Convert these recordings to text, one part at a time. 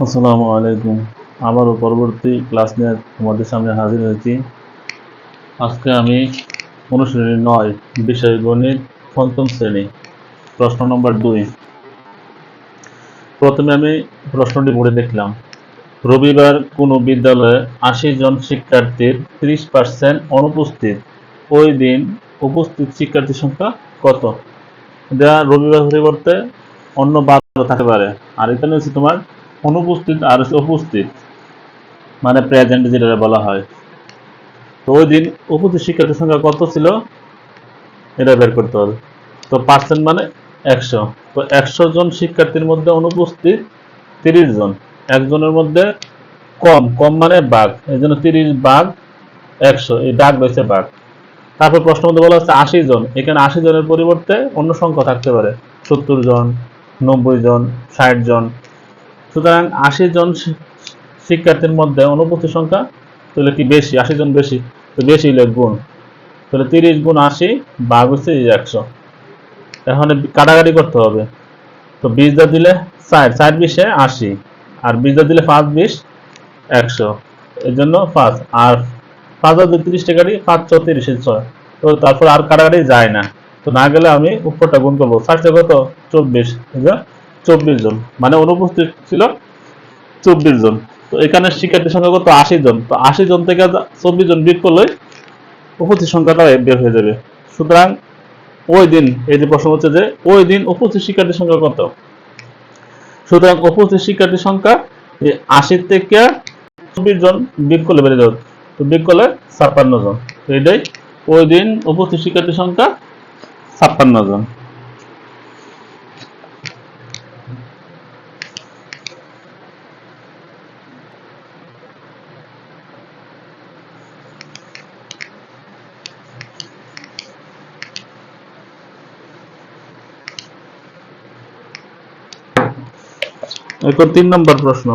আসসালামু আলাইকুম। আবারও পরবর্তী ক্লাস নিয়ে তোমাদের সামনে হাজির হয়েছি। আজকে আমি অনুশীলনী 9 বিষয় গণিত পঞ্চম শ্রেণী প্রশ্ন নম্বর 2। প্রথমে আমি প্রশ্নটি পড়ে দেখলাম। রবিবার কোনো বিদ্যালয়ে 80 জন শিক্ষার্থীর 30% অনুপস্থিত। ওই দিন উপস্থিত শিক্ষার্থীর সংখ্যা কত? দেওয়া রবিবার পরিবর্তে অন্য বার থাকতে পারে। আর এখানে হচ্ছে তোমার অনুপস্থিত আর হচ্ছে উপস্থিত, মানে প্রেজেন্ট যেটা বলা হয়। তো ওই দিন উপস্থিত শিক্ষার্থীর সংখ্যা কত ছিল এটা বের করতে হবে। তো পার্সেন্ট মানে 100। তো 100 জন শিক্ষার্থীর মধ্যে অনুপস্থিত 30 জন। একজনের মধ্যে কম, কম মানে ভাগ, এই জন্য 30 ভাগ 100, এই ভাগ রয়েছে ভাগ। তারপর প্রশ্নের মধ্যে বলা হচ্ছে 80 জন। এখানে 80 জনের পরিবর্তে অন্য সংখ্যা থাকতে পারে, 70 জন, 90 জন, 60 জন। সুতরাং 80 জন শিক্ষার্থীর মধ্যে অনুপস্থিত সংখ্যা তাহলে কি বেশি? 80 জন বেশি, তো বেশি হলে গুণ। তাহলে 30 গুণ 80 ভাগ হচ্ছে 100। এখন কাটাকাটি করতে হবে। তো 20 দা দিলে 60, 60 20 80, আর 20 দা দিলে 5 20 100, এর জন্য 5। আর 5 দা 30 টাকাটি 5 4 30 6। তো তারপর আর কাটাকাটি যায় না। তো না গেলে আমি উপরটা গুণ করবো। 60 কত 24, 24 জন, মানে অনুপস্থিত ছিল 24 জন। তো এখানে শিক্ষার্থীর সংখ্যা কত? 80 জন। তো 80 জন থেকে 24 জন বিয়োগ করলে উপস্থিত সংখ্যাটা বের হয়ে যাবে। সুতরাং ওই দিন, এই যে প্রশ্ন হচ্ছে যে ওই দিন উপস্থিত শিক্ষার্থীর সংখ্যা কত। সুতরাং উপস্থিত শিক্ষার্থীর সংখ্যা 80 থেকে 24 জন বিয়োগ করলে বেড়ে যাবে। তো বিয়োগ করলে 56 জন। তো এটাই ওই দিন উপস্থিত শিক্ষার্থীর সংখ্যা 56 জন। এরপর 3 নম্বর প্রশ্ন।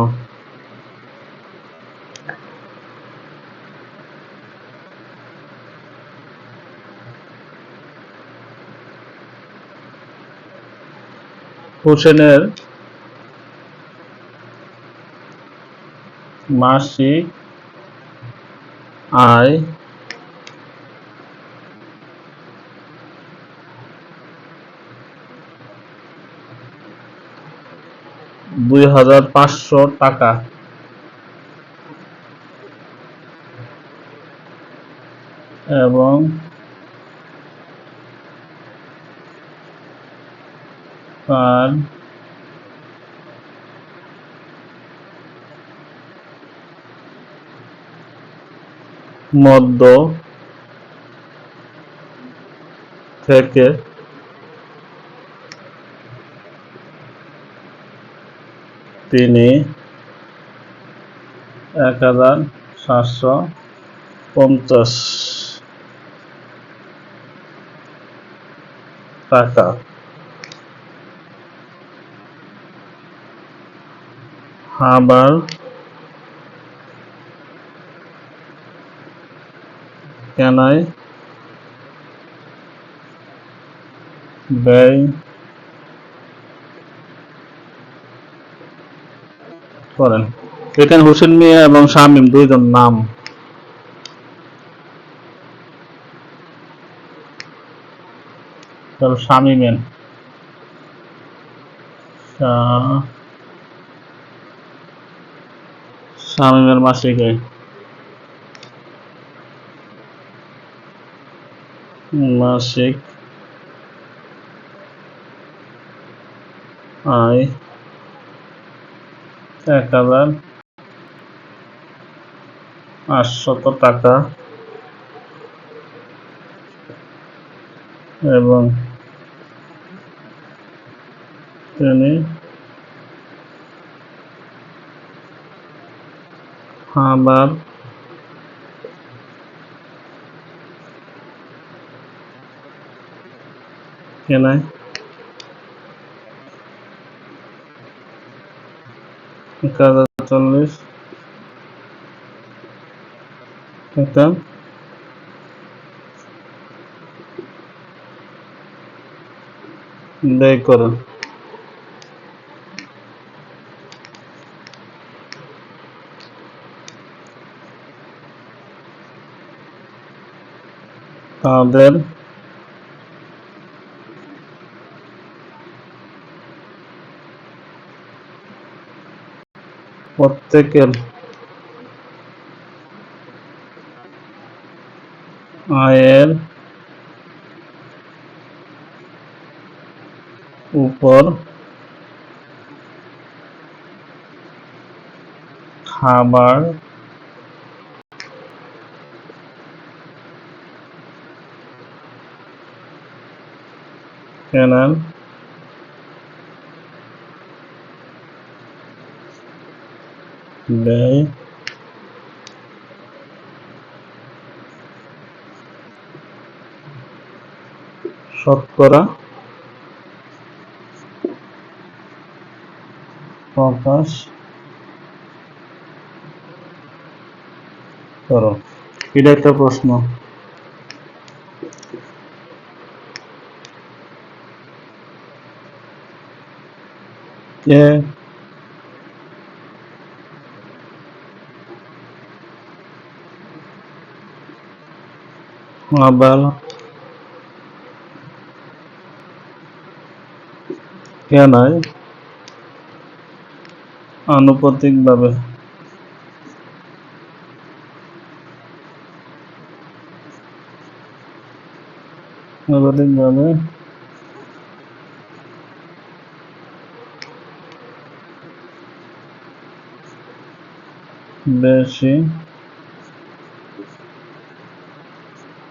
হোসেনের মাসিক আয় 2500 টাকা এবং তার মধ্য থেকে তিনি 1750 টাকা খাবার কেনায় ব্যয় করেন। এখানে হোসেন মিয়া এবং শামীম দুইজন নাম। তাহলে শামীমের মাসিক আয় মাসিক আয় 1800 টাকা এবং তিনি খাবার কেনায় 1040 টাকা ব্যয় করেন। তাদের প্রত্যেকের আয়ের উপর খাবার কেনার ব্যয় শতকরা প্রকাশ করো। এটা একটা প্রশ্ন। আবার কেনায় আনুপাতিকভাবে বেশি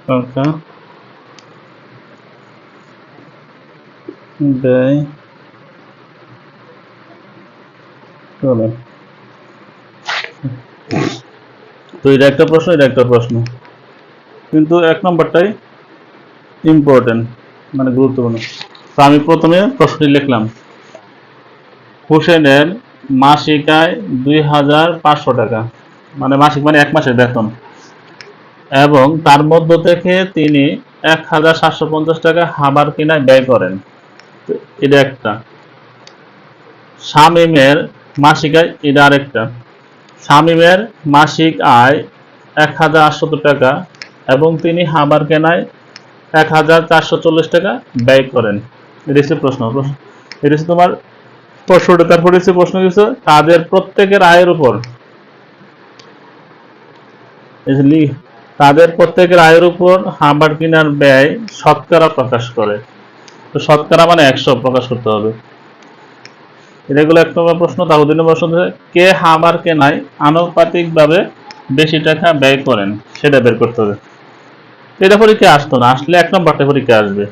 টাকা ব্যয় করে। তো এটা একটা প্রশ্ন, এটা একটা প্রশ্ন, কিন্তু এক নম্বরটাই ইম্পর্টেন্ট, মানে গুরুত্বপূর্ণ। তো আমি প্রথমে প্রশ্নটি লিখলাম, হোসেনের মাসিক আয় 2500 টাকা, মানে মাসিক মানে এক মাসের বেতন, এবং তার মধ্য থেকে তিনি 1750 টাকা খাবার কেনায় ব্যয় করেন। এটা একটা। শামীমের মাসিক আয়, এটা আরেকটা। শামীমের মাসিক আয় 1800 টাকা এবং তিনি খাবার কেনায় 1440 টাকা ব্যয় করেন। এটা হচ্ছে প্রশ্ন। এটা হচ্ছে তোমার প্রশ্নটা। তারপরে হচ্ছে প্রশ্ন হচ্ছে তাদের প্রত্যেকের আয়ের উপর, তাদের প্রত্যেকের আয়ের উপর খাবার কেনার ব্যয় শতকরা প্রকাশ করে। তো শতকরা মানে 100 প্রকাশ করতে হবে। এগুলো এক নম্বর প্রশ্ন। তারপর 2 নম্বর প্রশ্ন হচ্ছে কে খাবার কেনায় আনুপাতিকভাবে বেশি টাকা ব্যয় করেন, সেটা বের করতে হবে। এটা পরীক্ষায় আসতো না, আসলে 1 নম্বরটা পরীক্ষায় আসবে,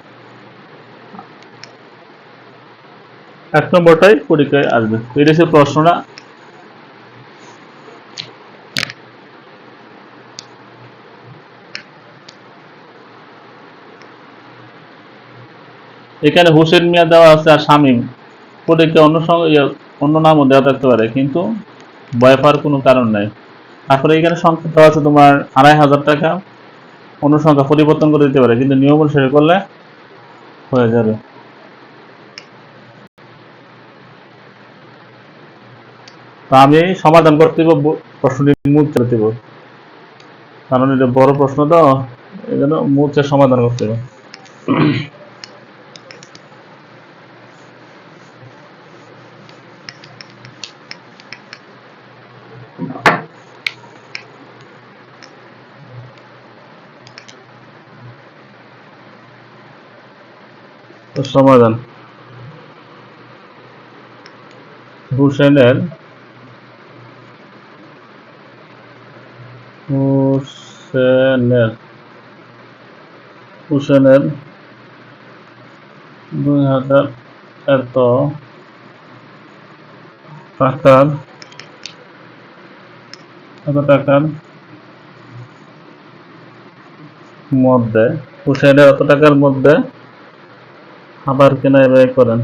1 নম্বরটাই পরীক্ষায় আসবে। এটা হচ্ছে প্রশ্নটা। এখানে হোসেন মিয়া দেওয়া আছে আর শামীম, পরীক্ষা অন্য নামও দেওয়া থাকতে পারে, কিন্তু ভয় পাওয়ার কোনো কারণ নাই। তারপরে এখানে সংখ্যা দেওয়া আছে তোমার 2500 টাকা, অন্য সংখ্যা পরিবর্তন করে দিতে পারে, কিন্তু নিয়ম অনুসারে করলে হয়ে যাবে। তো আমি সমাধান করতে দিব, প্রশ্নটি মুছে দেব, কারণ এটা বড় প্রশ্ন, তো এই জন্য মুছে সমাধান করতে হবে। তো সমাধান, হোসেনের হোসেনের হোসেনের 2000 এত টাকার মধ্যে, হোসেনের এত টাকার মধ্যে খাবার কেনায় ব্যয় করেন।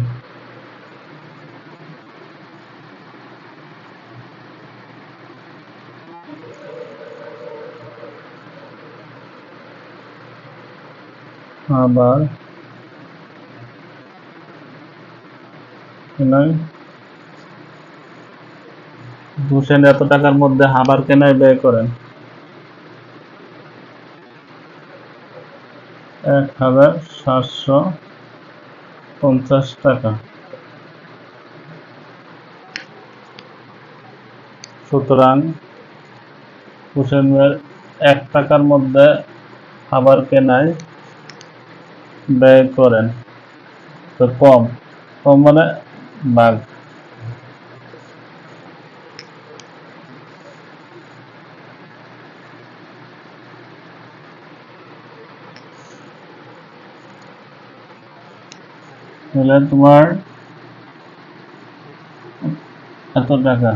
খাবার কেনায়, হোসেন এত টাকার মধ্যে খাবার কেনায় ব্যয় করেন। 1750 টাকা। সুতরাং হোসেন মিয়ার 1 টাকার মধ্যে খাবার কেনায় ব্যয় করেন, তো কম মানে ভাগ। তাহলে তোমার এত টাকা।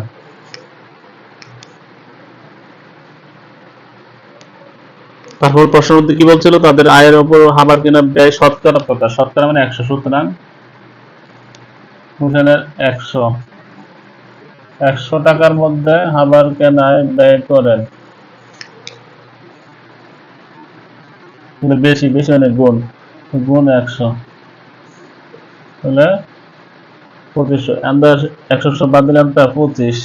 তারপর প্রশ্ন মধ্যে কি বলছিল, তাদের আয়ের উপর খাবার কেনা ব্যয় শতকরা কত? শতকরা মানে 100। সুতরাং হোসেনের 100 টাকার মধ্যে খাবার কেনায় ব্যয় করেন, বেশি বেশি মানে গুণ 100, তাহলে 2500। আমরা 100 বাদ দিলাম তা 25,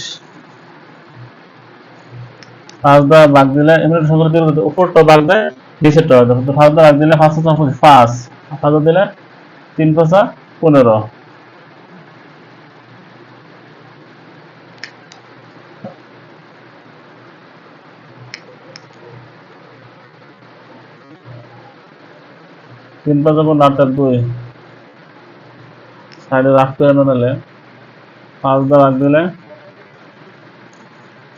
5 দ্বারা ভাগ দিলে এমনি সংখ্যা দিলে উপরটা ভাগ দেয় নিচেরটা ভাগ দেয়। 5 দ্বারা ভাগ দিলে 5 5 দিলে 3 5 15। তিন 5 8 2 সাইডে রাখ করে নিলে 5 দ্বারা ভাগ দিলে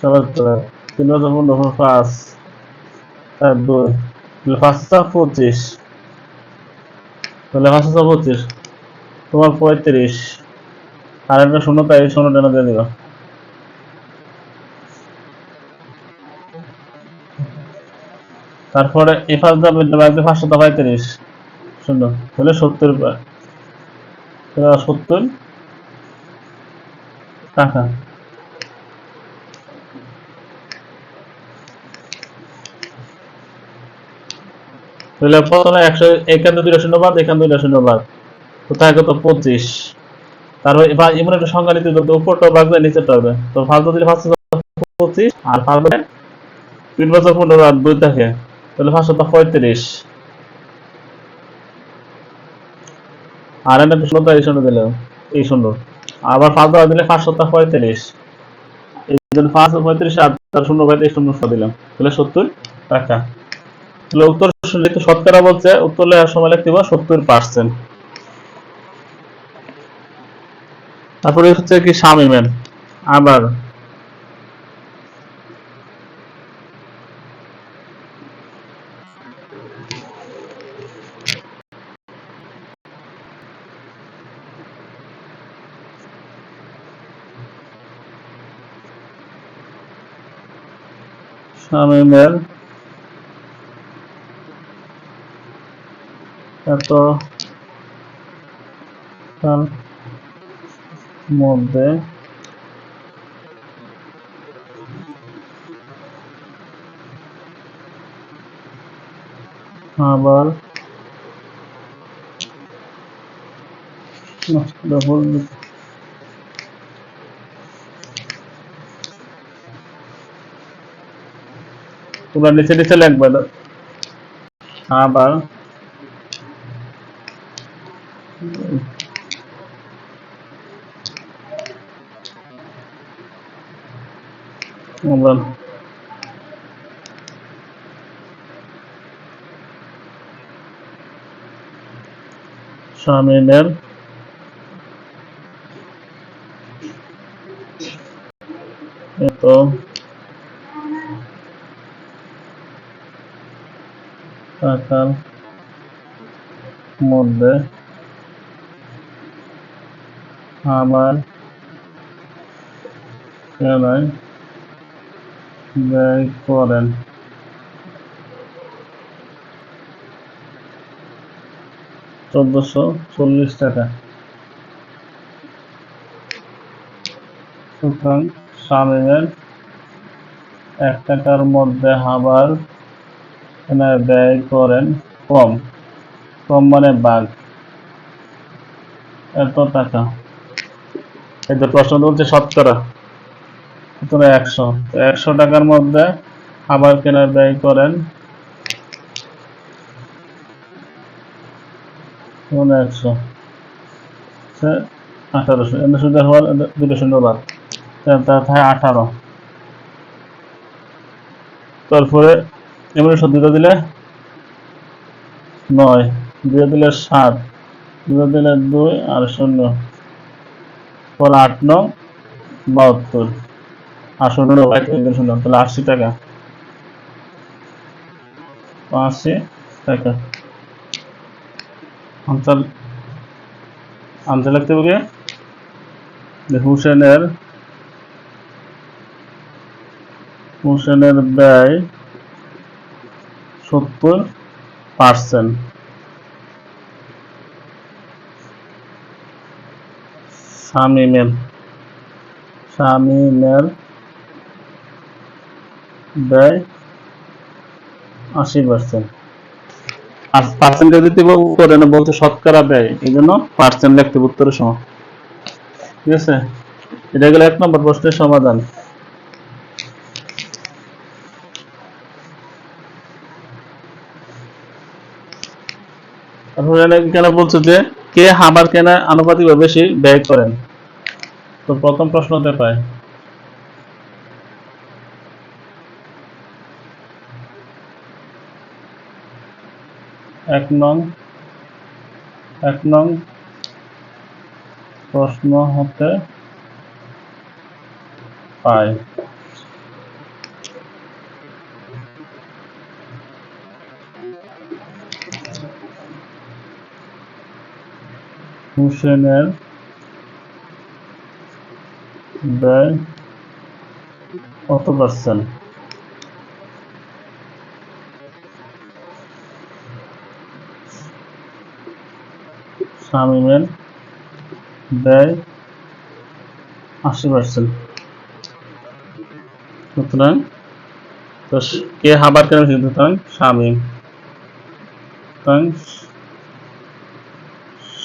77, 3 5 5 আর 2 5 25, তাহলে 5 25 তোমার 35। আর একটা শূন্য, তাই শূন্য টেনে দিয়ে দিবা। তারপরে এই 5 দ্বারা ভাগ দিয়ে 535 শূন্য, তাহলে 70 টাকা। তাহলে প্রথমে 100, এখান থেকে 2 শূন্য বাদ, এখান থেকে 2 শূন্য বাদ, কোথায় কত 25। তারপর এবার এমন একটা সংখ্যা নিতে হবে, উপরটা ভাগ দেয় নিচেরটা হবে। তো 5 দিলে 525 আর 5 দিলে 3 বছর 15 আর 2 থাকে, তাহলে 535। আর একটা শূন্য, এই শূন্য দিলে এই শূন্য, আবার 5 দ্বারা দিলে 535, এই জন্য 535 আর তার শূন্য বাদ এই শূন্য দিলাম, তাহলে 70 টাকা। তাহলে উত্তর যেহেতু শতকরা বলছে, উত্তর লেখার সময় লিখতে হবে 70%। তারপরে হচ্ছে কি শামিমের আবার শামিমের এত তার মধ্যে আবার তোমরা নিচে নিচে লিখবে আবার শামিমের এত টাকার মধ্যে আবার কেনায় ব্যয় করেন 1440 টাকা। সুতরাং শামিমের 1 টাকার মধ্যে খাবার কেনায় ব্যয় করেন কম মানে ভাগ এত টাকা। এই যে প্রশ্ন বলছে শতকরা, সুতরাং 100 টাকার মধ্যে খাবার কেনার ব্যয় করেন মানে 100 1800 এর সুদ হওয়ার 200 বাদ, তার থাকে 18। তারপরে এমনি সত্যিটা দিলে 9, 2 দিলে 7, 2 দিলে 2 আর 0, পর 8 9 72, 800 বাই 3 শুনলাম, তাহলে 80 টাকা, 80 টাকা। আনসার আনসার লিখতে হবে হুসেনের ব্যয় 70%। শামীমের ব্যয় 80%। আর পার্সেন্টেজ দিতে উত্তরে না বলতে শতকরা ব্যয়, এই জন্য পার্সেন্ট লিখতে উত্তরের সময়। ঠিক আছে, এটা গেল 1 নম্বর প্রশ্নের সমাধান। তারপরে এখানে বলছে যে কে খাবার কেনা আনুপাতিকভাবে বেশি ব্যয় করেন। তো প্রথম প্রশ্নতে পায় 1 নং প্রশ্ন হতে পায় হুসেনের ব্যয় কত %? শামীমের ব্যয় 80%। সুতরাং তো কে খাবার কেনা বেশি, সুতরাং শামীম। সুতরাং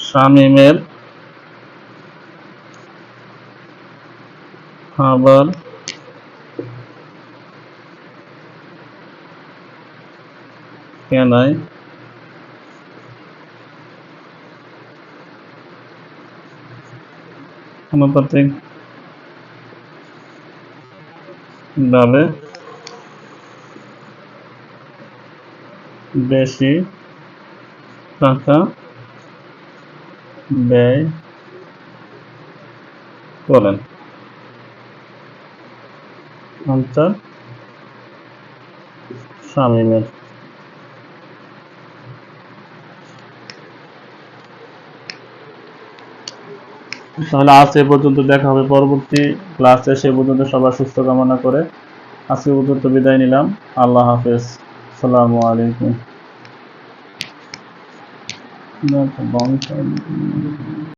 শামীমের খাবার কেনায় আনুপাতিক ভাবে বেশি টাকা ব্যয় করেন। আনসার শামীমের। তাহলে আজ এ পর্যন্ত, দেখা হবে পরবর্তী ক্লাসে। সে পর্যন্ত সবার সুস্থ কামনা করে আজকে পর্যন্ত বিদায় নিলাম। আল্লাহ হাফেজ। আসসালামু আলাইকুম।